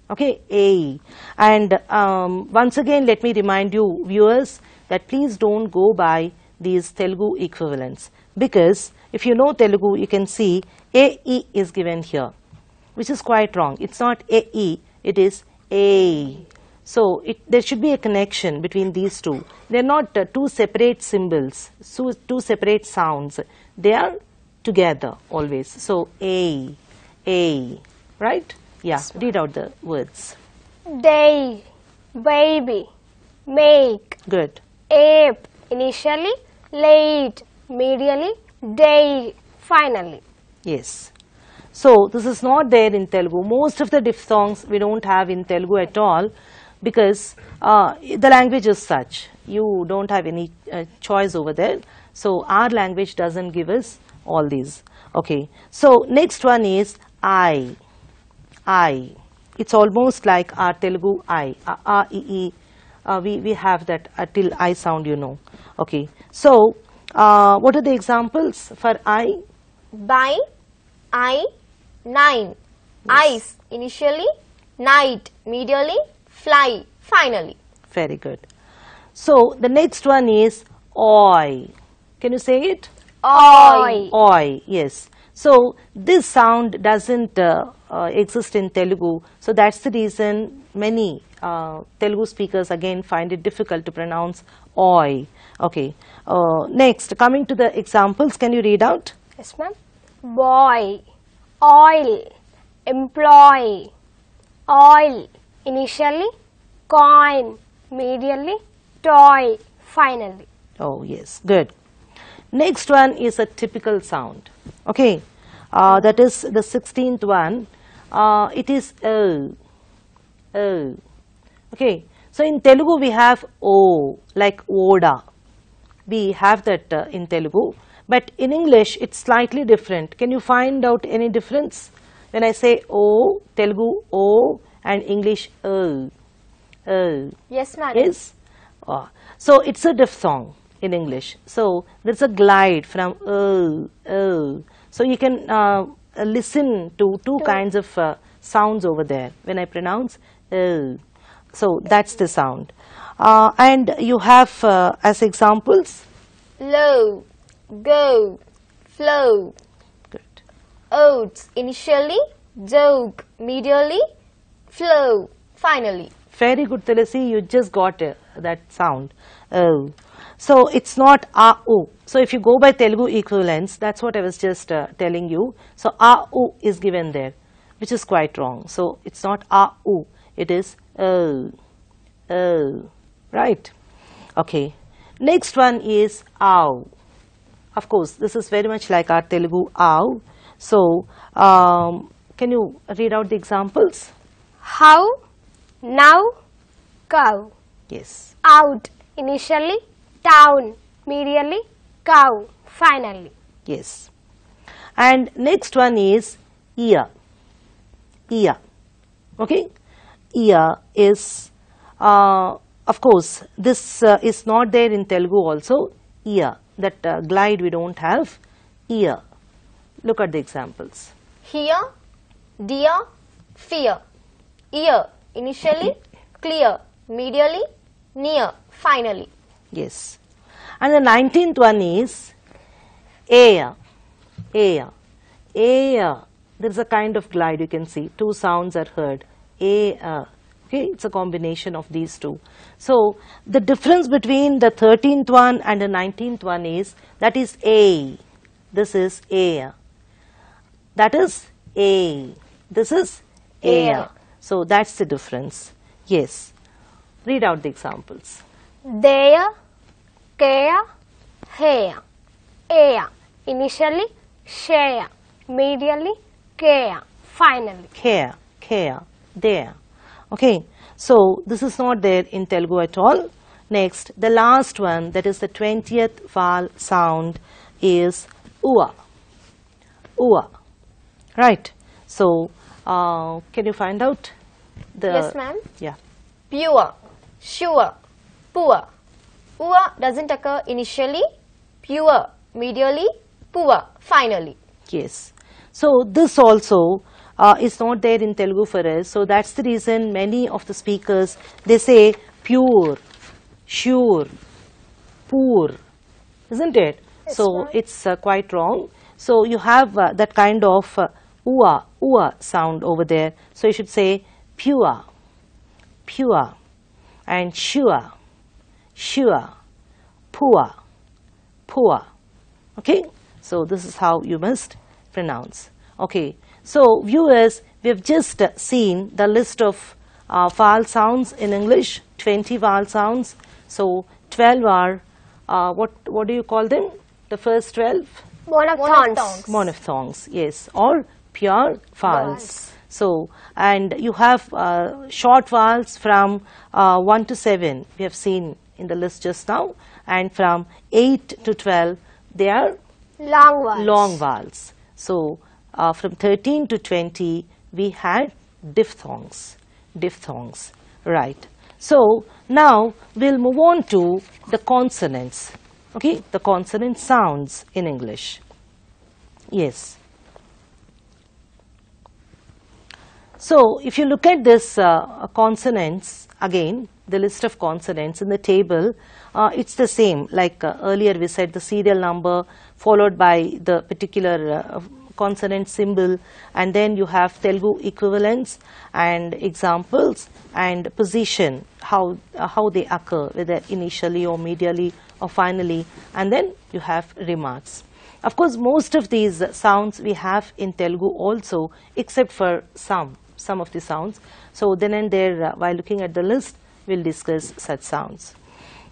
[SPEAKER 1] Okay, a. And once again, let me remind you, viewers, that please don't go by these Telugu equivalents, because if you know Telugu, you can see AE is given here, which is quite wrong. It's not AE, it is A. So there should be a connection between these two. They are not 2 separate symbols, 2 separate sounds. They are together always. So A, right? Yeah, read out the words.
[SPEAKER 2] Day, baby, make.
[SPEAKER 1] Good.
[SPEAKER 2] Ape, initially, late, medially, day, finally.
[SPEAKER 1] Yes. So this is not there in Telugu. Most of the diphthongs we don't have in Telugu at all, because the language is such. You don't have any choice over there. So our language doesn't give us all these. Okay. So next one is I. It's almost like our Telugu I. We have that till I sound, you know. Okay. So what are the examples for I?
[SPEAKER 3] By, I, 9. Eyes, initially, night, medially, fly, finally.
[SPEAKER 1] Very good. So the next one is oi. Can you say it?
[SPEAKER 2] Oi.
[SPEAKER 1] Oi, yes. So this sound doesn't exist in Telugu. So that's the reason many Telugu speakers again find it difficult to pronounce oi. Okay. Next, coming to the examples, can you read out?
[SPEAKER 2] Yes, ma'am. Boy, oil, employ, oil, initially, coin, medially, toy, finally.
[SPEAKER 1] Oh, yes. Good. Next one is a typical sound. Okay. That is the 16th one. It is O. O. Okay. So in Telugu we have O, like Oda. We have that in Telugu. But in English it's slightly different. Can you find out any difference? When I say O, Telugu O, and English O. O.
[SPEAKER 3] Yes, madam.
[SPEAKER 1] Yes. So it's a diphthong in English. So there's a glide from O, O. So you can listen to two kinds of sounds over there when I pronounce O. So that's the sound. And you have as examples.
[SPEAKER 3] Low, go, flow.
[SPEAKER 1] Good.
[SPEAKER 3] Oats, initially, joke, medially, flow, finally.
[SPEAKER 1] Very good, Tulasi. You just got that sound. O. So it's not A-U. So if you go by Telugu equivalents, that's what I was just telling you. So A-U is given there, which is quite wrong. So it's not A-U. It is O. O. Right? Okay. Next one is Ow. Of course, this is very much like our Telugu Ow. So can you read out the examples?
[SPEAKER 2] How, now, cow.
[SPEAKER 1] Yes.
[SPEAKER 2] Out, initially, town, medially, cow, finally.
[SPEAKER 1] Yes. And next one is ear. Ear. Okay. Ear is, of course, this is not there in Telugu also. Ear. That glide we don't have. Ear. Look at the examples.
[SPEAKER 3] Here, dear, fear. Ear, initially, clear, medially, near, finally.
[SPEAKER 1] Yes. And the 19th one is air. Air. Air. There is a kind of glide you can see. Two sounds are heard. Air. Okay, it's a combination of these two. So the difference between the 13th one and the 19th one is that is A. This is air. That is A. This is air. So that's the difference. Yes. Read out the examples.
[SPEAKER 2] There, care, hair, air, initially, share, medially, care, finally.
[SPEAKER 1] Care, care, there. Okay, so this is not there in Telugu at all. Next, the last one, that is the 20th vowel sound, is ua. Ua. Right. So, can you find out the...
[SPEAKER 3] Yes, ma'am.
[SPEAKER 1] Yeah.
[SPEAKER 3] Pure, sure, poor. Ua doesn't occur initially, pure, medially, poor, finally.
[SPEAKER 1] Yes. So this also is not there in Telugu for us. So that's the reason many of the speakers, they say pure, sure, poor, isn't it?
[SPEAKER 2] Yes,
[SPEAKER 1] So
[SPEAKER 2] ma'am.
[SPEAKER 1] it's quite wrong. So you have that kind of ua sound over there. So you should say pure, pure, and sure, sure, poor, poor. Okay, so this is how you must pronounce. Okay, so viewers, we have just seen the list of vowel sounds in English, 20 vowel sounds. So 12 are, what do you call them? The first 12?
[SPEAKER 2] Monophthongs.
[SPEAKER 1] Monophthongs, yes, or pure vowels.
[SPEAKER 2] Vowels.
[SPEAKER 1] So, and you have short vowels from 1 to 7, we have seen in the list just now, and from 8 to 12, they are
[SPEAKER 2] Long vowels.
[SPEAKER 1] long vowels. So, from 13 to 20, we had diphthongs. Diphthongs, right. So, now we'll move on to the consonants. Okay, the consonant sounds in English. Yes. So if you look at this consonants again, the list of consonants in the table, it's the same like earlier we said, the serial number followed by the particular consonant symbol, and then you have Telugu equivalents and examples and position, how they occur, whether initially or medially or finally, and then you have remarks. Of course, most of these sounds we have in Telugu also, except for some of the sounds. So then and there, while looking at the list, we'll discuss such sounds.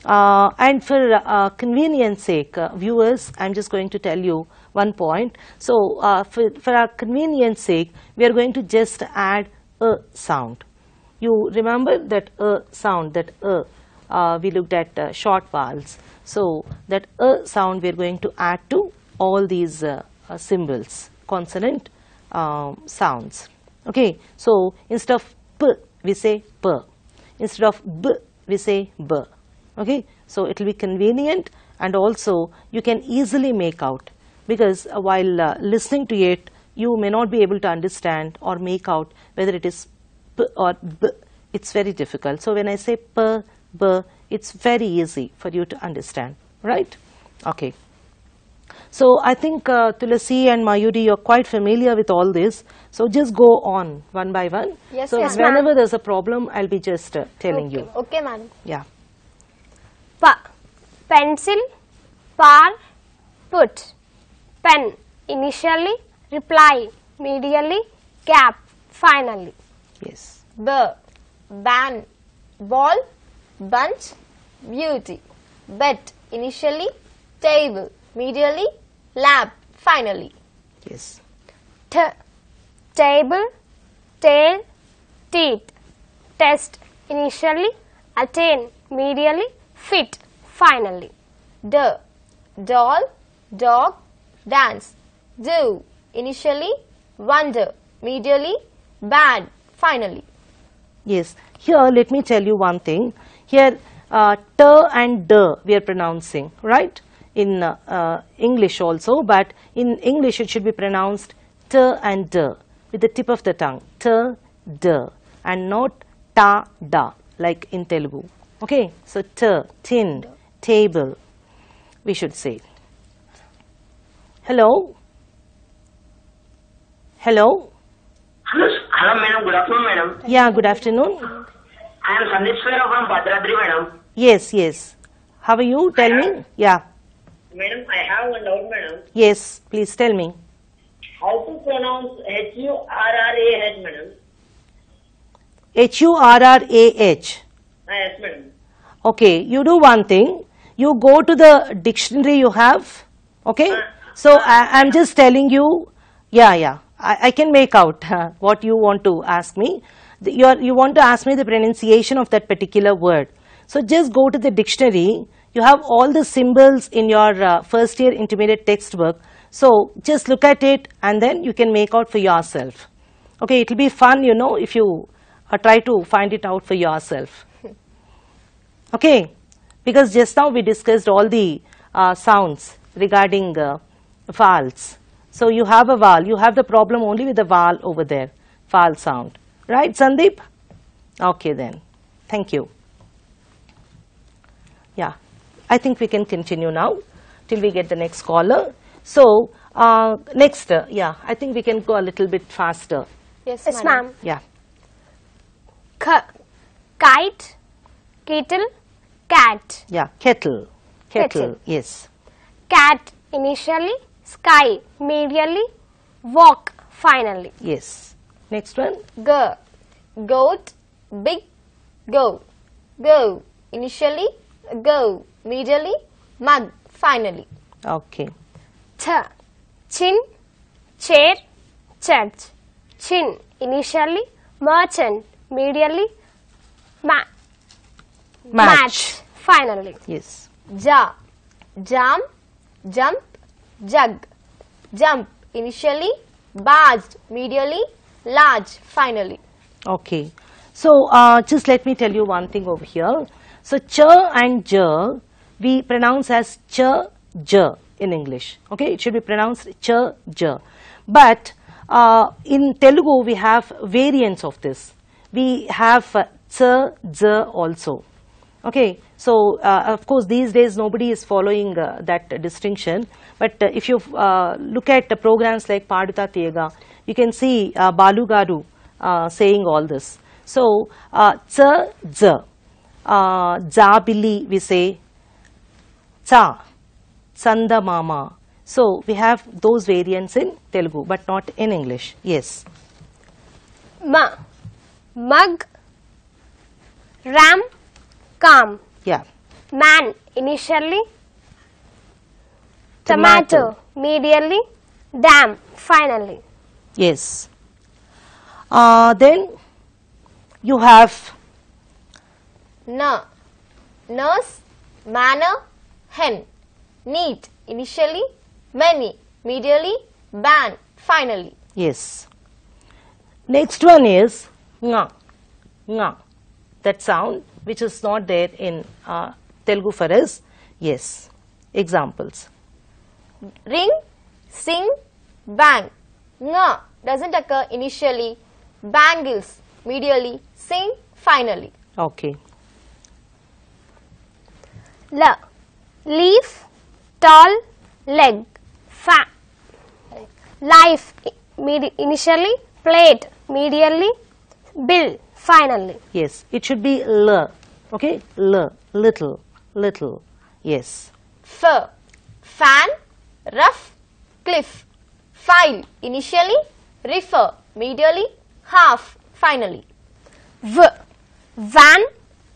[SPEAKER 1] And for convenience sake, viewers, I'm just going to tell you one point. So for our convenience sake, we are going to just add a sound. You remember that sound, that we looked at short vowels. So that sound we are going to add to all these symbols, consonant sounds. Okay, so instead of p, we say p. Instead of b, we say b. Okay, so it will be convenient, and also you can easily make out, because while listening to it, you may not be able to understand or make out whether it is p or b. It's very difficult. So when I say p, b, it's very easy for you to understand, right? Okay. So I think Tulasi and Mayuri, you're quite familiar with all this. So just go on one by one.
[SPEAKER 3] Yes,
[SPEAKER 1] so
[SPEAKER 3] yes,
[SPEAKER 1] whenever there's a problem, I'll be just telling you.
[SPEAKER 3] Okay, madam.
[SPEAKER 1] Yeah.
[SPEAKER 2] Pencil, par, put. Pen, initially, reply, medially, cap, finally.
[SPEAKER 1] Yes.
[SPEAKER 3] Ban, ball, bunch, beauty. Bet, initially, table, medially, lab, finally.
[SPEAKER 1] Yes.
[SPEAKER 2] Table, tail, teeth. Test, initially, attain, medially, fit, finally.
[SPEAKER 3] Doll, dog, dance. Do, initially, wonder, medially, bad, finally.
[SPEAKER 1] Yes. Here, let me tell you one thing. Here, t and d we are pronouncing, right? In English also, but in English it should be pronounced t and d with the tip of the tongue. T, d, and not ta, da, like in Telugu. Okay, so t, tin, table, we should say. Hello? Hello?
[SPEAKER 4] Hello, madam. Good afternoon, madam.
[SPEAKER 1] Yeah, good afternoon.
[SPEAKER 4] I am Sandeep Swera from Bhadradri, madam.
[SPEAKER 1] Yes, yes. How are you? Tell me. Yeah.
[SPEAKER 4] Madam, I have one doubt, madam.
[SPEAKER 1] Yes, please tell me.
[SPEAKER 4] How to pronounce H-U-R-R-A-H, madam?
[SPEAKER 1] H-U-R-R-A-H.
[SPEAKER 4] Yes, madam.
[SPEAKER 1] Okay, you do one thing. You go to the dictionary you have. Okay. So I'm just telling you. Yeah. I can make out what you want to ask me. You want to ask me the pronunciation of that particular word. So just go to the dictionary. You have all the symbols in your first year intermediate textbook. So just look at it and then you can make out for yourself. Okay, it will be fun, you know, if you try to find it out for yourself. Okay, because just now we discussed all the sounds regarding vowels. So you have a vowel, you have the problem only with the vowel over there, vowel sound. Right, Sandeep? Okay then, thank you. Yeah, I think we can continue now till we get the next caller. So next, yeah, I think we can go a little bit faster.
[SPEAKER 3] Yes,
[SPEAKER 2] Yes,
[SPEAKER 3] madam.
[SPEAKER 2] ma'am.
[SPEAKER 1] Yeah.
[SPEAKER 2] Kite, kettle, cat.
[SPEAKER 1] Yeah, kettle,
[SPEAKER 2] Kettle.
[SPEAKER 1] yes.
[SPEAKER 2] Cat, initially, sky, medially, walk, finally.
[SPEAKER 1] Yes. Next one.
[SPEAKER 3] Goat, big, go. Go, initially, go. Medially, mug, finally.
[SPEAKER 1] Okay.
[SPEAKER 2] Chin, chair, church. Chin, initially, merchant, medially, match, finally.
[SPEAKER 1] Yes.
[SPEAKER 3] Jam, jump, jug. Jump, initially, barged, medially, large, finally.
[SPEAKER 1] Okay. So just let me tell you one thing over here. So ch and j we pronounce as ch, j in English. Okay, it should be pronounced ch, j. But in Telugu we have variants of this. We have ch, j also. Okay, so of course these days nobody is following that distinction, but if you look at the programs like Paduta Tiyega, you can see Balu Garu saying all this. So ch, j, jabili we say cha, chanda mama. So we have those variants in Telugu, but not in English. Yes.
[SPEAKER 2] Ma, mug, ram, calm.
[SPEAKER 1] Yeah.
[SPEAKER 2] Man, initially. Tomato, medially. Dam, finally.
[SPEAKER 1] Yes. Then you have
[SPEAKER 3] nurse, manner, hen. Neat, initially. Many, medially. Ban, finally.
[SPEAKER 1] yes. Next one is nga, nga. That sound which is not there in Telugu for us. Yes. Examples.
[SPEAKER 3] Ring, sing, bang. Nga doesn't occur initially. Bangles, medially. Sing, finally.
[SPEAKER 1] Okay.
[SPEAKER 2] La, leaf, tall, leg. Life, initially. Plate, medially. Bill, finally.
[SPEAKER 1] Yes. It should be l. Okay. L. Little. Little. Yes.
[SPEAKER 3] Fur, fan, rough, cliff. File, initially. Refer, medially. Half, finally.
[SPEAKER 2] Van,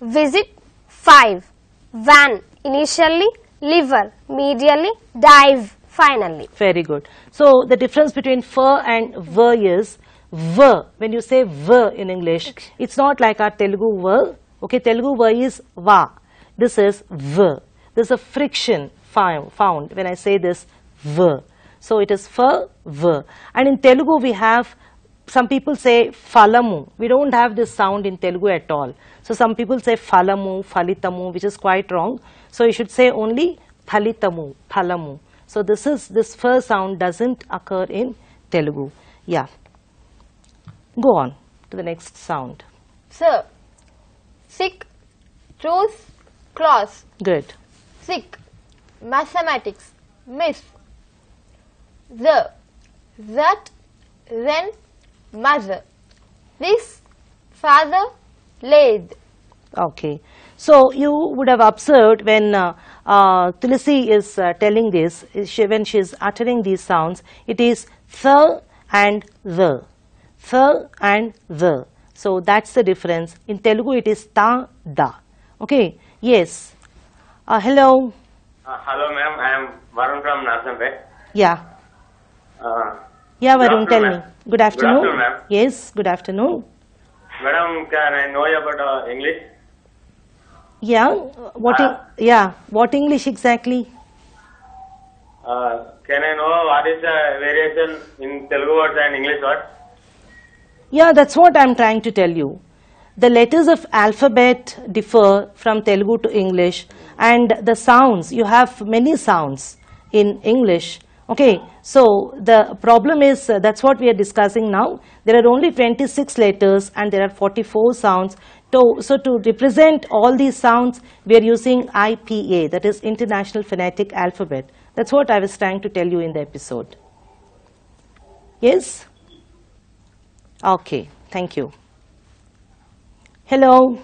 [SPEAKER 2] visit, 5. Van, initially. Liver, medially. Dive, finally.
[SPEAKER 1] Very good. So the difference between fur and ver is ver. When you say ver in English, it's not like our Telugu ver. Okay, Telugu ver is va. This is ver. There's a friction found when I say this ver. So it is fur, ver. And in Telugu we have, some people say falamu. We don't have this sound in Telugu at all. So some people say falamu, falitamu, which is quite wrong. So you should say only phalitamu, phalamu. So this first sound doesn't occur in Telugu. Yeah. Go on to the next sound.
[SPEAKER 3] Sir, sick, truth, clause.
[SPEAKER 1] Good.
[SPEAKER 3] Sick, mathematics, miss. The, that, then, mother. This, father, lathe.
[SPEAKER 1] Okay. So you would have observed when Tulasi is telling this, when she is uttering these sounds, it is th and the. Th and the. So that's the difference. In Telugu it is ta, da. Okay. Yes. Hello.
[SPEAKER 5] Hello ma'am, I am Varun from Narsampe.
[SPEAKER 1] Yeah. Yeah, Varun, tell me. Good afternoon.
[SPEAKER 5] Good afternoon, ma'am.
[SPEAKER 1] Yes, good afternoon.
[SPEAKER 5] Madam, can I know about English?
[SPEAKER 1] Yeah. What English exactly?
[SPEAKER 5] Can I know what is the variation in Telugu words and English words?
[SPEAKER 1] Yeah, that's what I'm trying to tell you. The letters of alphabet differ from Telugu to English, and the sounds, you have many sounds in English. Okay, so the problem is, that's what we are discussing now. There are only 26 letters and there are 44 sounds. So to represent all these sounds, we are using IPA, that is International Phonetic Alphabet. That's what I was trying to tell you in the episode. Yes? Okay, thank you. Hello.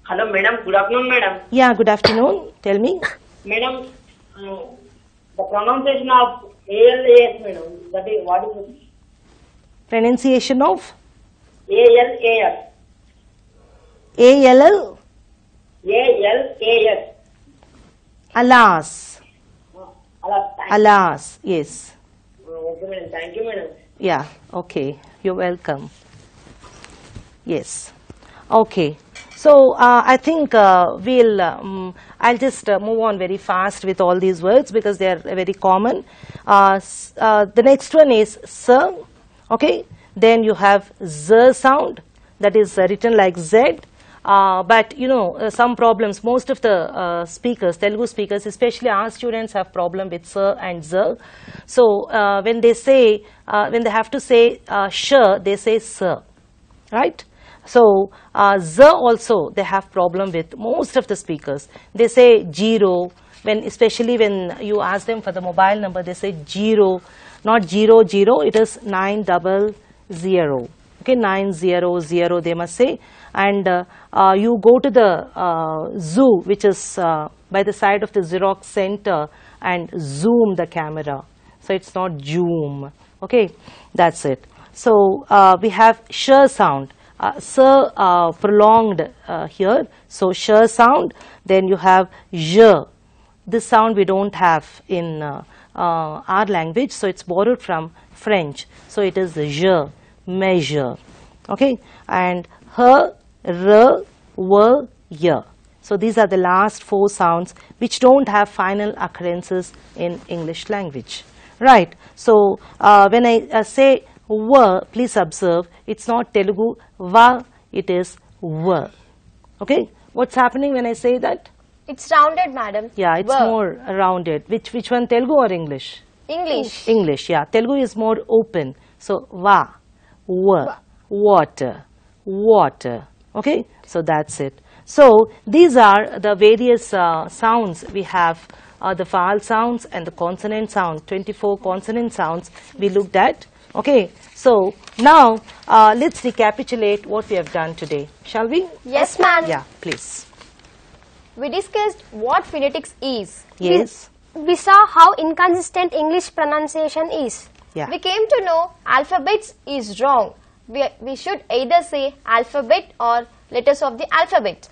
[SPEAKER 4] Hello, madam. Good afternoon, madam.
[SPEAKER 1] Yeah, good afternoon. Tell me.
[SPEAKER 4] Madam, the pronunciation of ALAS, madam. That is, what is it?
[SPEAKER 1] Pronunciation of
[SPEAKER 4] ALAS.
[SPEAKER 1] ALL.
[SPEAKER 4] ALAS.
[SPEAKER 1] Alas.
[SPEAKER 4] Alas.
[SPEAKER 1] Alas. Yes.
[SPEAKER 4] Okay, madam. Thank you, madam.
[SPEAKER 1] Yeah. Okay. You're welcome. Yes. Okay. So I think I'll just move on very fast with all these words because they are very common. The next one is sir. Okay. Then you have z sound, that is written like Z. But you know, some problems, most of the speakers, Telugu speakers, especially our students, have problem with sir and z. So when they say, when they have to say sh, they say sir, right? So z also they have problem with most of the speakers. They say zero, when especially when you ask them for the mobile number, they say zero, not 00, it is 900. Okay, 900 they must say. And you go to the zoo, which is by the side of the Xerox center, and zoom the camera. So it's not zoom. Okay, that's it. So we have sh sound. Sir prolonged here. So sh sound. Then you have j. This sound we don't have in our language, so it's borrowed from French. So it is je, measure. Okay, and h, r, w, y. So these are the last 4 sounds which don't have final occurrences in English language. Right. So when I say w, please observe, it's not Telugu va, it is w. Okay. What's happening when I say that?
[SPEAKER 3] It's rounded, madam.
[SPEAKER 1] Yeah, it's more rounded. Which one, Telugu or English?
[SPEAKER 3] English.
[SPEAKER 1] English, yeah. Telugu is more open. So va, w, water, water. Okay, so that's it. So these are the various sounds we have. The vowel sounds and the consonant sound, 24 consonant sounds we looked at. Okay, so now let's recapitulate what we have done today, shall we?
[SPEAKER 3] Yes, ma'am.
[SPEAKER 1] Yeah, please.
[SPEAKER 3] We discussed what phonetics is.
[SPEAKER 1] Yes.
[SPEAKER 2] We saw how inconsistent English pronunciation is.
[SPEAKER 1] Yeah.
[SPEAKER 3] We came to know alphabets is wrong. We should either say alphabet or letters of the alphabet.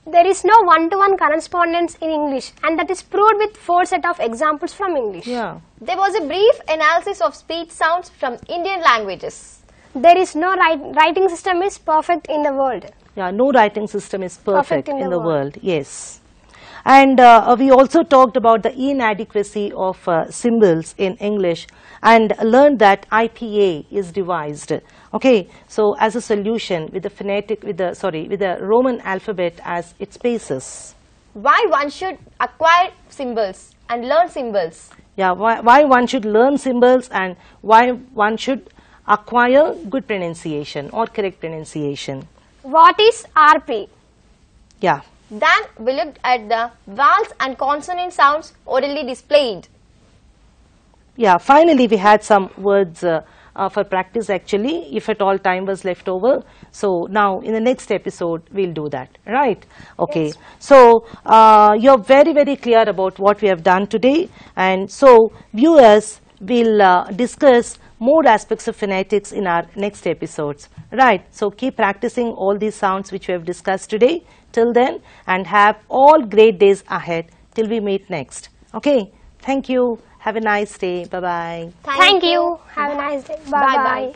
[SPEAKER 2] There is no one-to-one correspondence in English, and that is proved with 4 set of examples from English.
[SPEAKER 1] Yeah.
[SPEAKER 3] There was a brief analysis of speech sounds from Indian languages.
[SPEAKER 2] There is no writing system is perfect in the world.
[SPEAKER 1] Yeah, no writing system is perfect in the
[SPEAKER 2] world.
[SPEAKER 1] world. Yes. And we also talked about the inadequacy of symbols in English and learned that IPA is devised. Okay, so as a solution with the phonetic, with the Roman alphabet as its basis.
[SPEAKER 3] Why one should acquire symbols and learn symbols?
[SPEAKER 1] Yeah, why one should learn symbols and why one should acquire good pronunciation or correct pronunciation.
[SPEAKER 2] What is RP?
[SPEAKER 1] Yeah.
[SPEAKER 3] Then we looked at the vowels and consonant sounds orally displayed.
[SPEAKER 1] Yeah, finally we had some words for practice actually, if at all time was left over. So now in the next episode we'll do that, right? Okay. Yes. So you're very, very clear about what we have done today, and so viewers will discuss more aspects of phonetics in our next episodes, right? So keep practicing all these sounds which we have discussed today till then, and have all great days ahead till we meet next. Okay, thank you. Have a nice day. Bye-bye.
[SPEAKER 2] Thank you. Have a nice day. Bye-bye.